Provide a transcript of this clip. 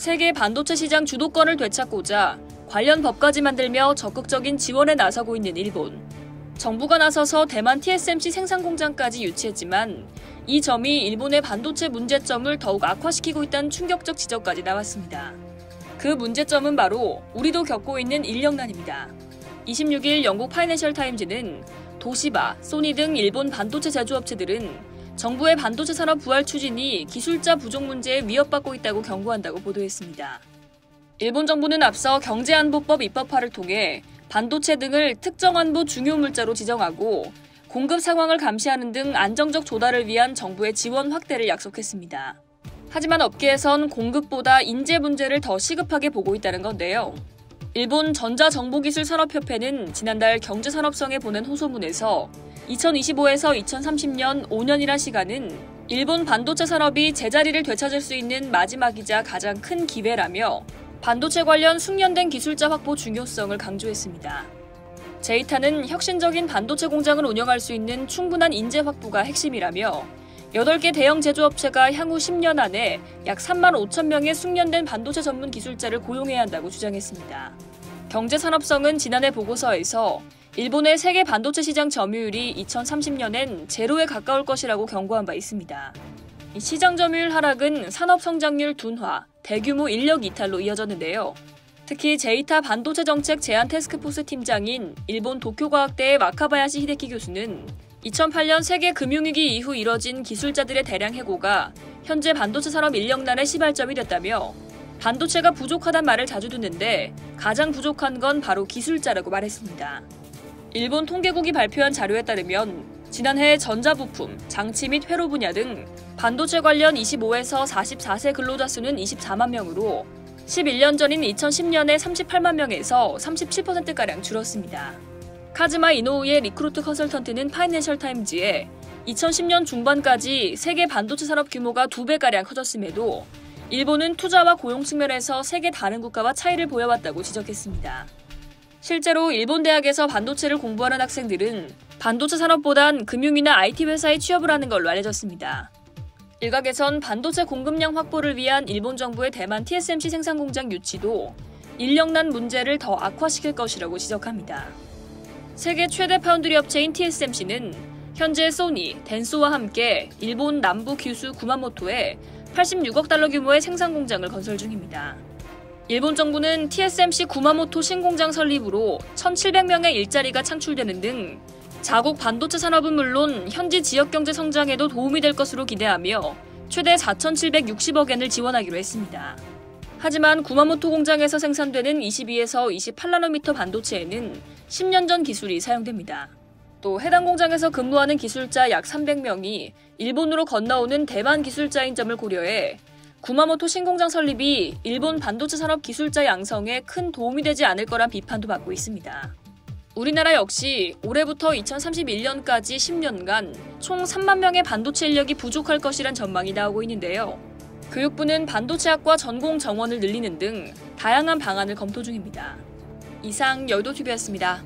세계 반도체 시장 주도권을 되찾고자 관련 법까지 만들며 적극적인 지원에 나서고 있는 일본. 정부가 나서서 대만 TSMC 생산 공장까지 유치했지만 이 점이 일본의 반도체 문제점을 더욱 악화시키고 있다는 충격적 지적까지 나왔습니다. 그 문제점은 바로 우리도 겪고 있는 인력난입니다. 26일 영국 파이낸셜 타임즈는 도시바, 소니 등 일본 반도체 제조업체들은 정부의 반도체 산업 부활 추진이 기술자 부족 문제에 위협받고 있다고 경고한다고 보도했습니다. 일본 정부는 앞서 경제안보법 입법화를 통해 반도체 등을 특정 안보 중요 물자로 지정하고 공급 상황을 감시하는 등 안정적 조달을 위한 정부의 지원 확대를 약속했습니다. 하지만 업계에선 공급보다 인재 문제를 더 시급하게 보고 있다는 건데요. 일본 전자정보기술산업협회는 지난달 경제산업성에 보낸 호소문에서 2025에서 2030년 5년이란 시간은 일본 반도체 산업이 제자리를 되찾을 수 있는 마지막이자 가장 큰 기회라며 반도체 관련 숙련된 기술자 확보 중요성을 강조했습니다. 제이타는 혁신적인 반도체 공장을 운영할 수 있는 충분한 인재 확보가 핵심이라며 8개 대형 제조업체가 향후 10년 안에 약 3만 5천 명의 숙련된 반도체 전문 기술자를 고용해야 한다고 주장했습니다. 경제산업성은 지난해 보고서에서 일본의 세계 반도체 시장 점유율이 2030년엔 제로에 가까울 것이라고 경고한 바 있습니다. 시장 점유율 하락은 산업 성장률 둔화, 대규모 인력 이탈로 이어졌는데요. 특히 제이타 반도체 정책 제안 태스크포스 팀장인 일본 도쿄과학대의 와카바야시 히데키 교수는 2008년 세계 금융위기 이후 이뤄진 기술자들의 대량 해고가 현재 반도체 산업 인력난의 시발점이 됐다며 반도체가 부족하단 말을 자주 듣는데 가장 부족한 건 바로 기술자라고 말했습니다. 일본 통계국이 발표한 자료에 따르면 지난해 전자부품, 장치 및 회로 분야 등 반도체 관련 25에서 44세 근로자 수는 24만 명으로 11년 전인 2010년에 38만 명에서 37%가량 줄었습니다. 카즈마 이노우의 리크루트 컨설턴트는 파이낸셜 타임즈에 2010년 중반까지 세계 반도체 산업 규모가 2배가량 커졌음에도 일본은 투자와 고용 측면에서 세계 다른 국가와 차이를 보여왔다고 지적했습니다. 실제로 일본 대학에서 반도체를 공부하는 학생들은 반도체 산업보단 금융이나 IT 회사에 취업을 하는 걸로 알려졌습니다. 일각에선 반도체 공급량 확보를 위한 일본 정부의 대만 TSMC 생산 공장 유치도 인력난 문제를 더 악화시킬 것이라고 지적합니다. 세계 최대 파운드리 업체인 TSMC는 현재 소니, 덴소와 함께 일본 남부 규슈 구마모토에 86억 달러 규모의 생산 공장을 건설 중입니다. 일본 정부는 TSMC 구마모토 신공장 설립으로 1,700명의 일자리가 창출되는 등 자국 반도체 산업은 물론 현지 지역 경제 성장에도 도움이 될 것으로 기대하며 최대 4,760억 엔을 지원하기로 했습니다. 하지만 구마모토 공장에서 생산되는 22에서 28나노미터 반도체에는 10년 전 기술이 사용됩니다. 또 해당 공장에서 근무하는 기술자 약 300명이 일본으로 건너오는 대만 기술자인 점을 고려해 구마모토 신공장 설립이 일본 반도체 산업 기술자 양성에 큰 도움이 되지 않을 거란 비판도 받고 있습니다. 우리나라 역시 올해부터 2031년까지 10년간 총 3만 명의 반도체 인력이 부족할 것이란 전망이 나오고 있는데요. 교육부는 반도체학과 전공 정원을 늘리는 등 다양한 방안을 검토 중입니다. 이상 여의도TV였습니다.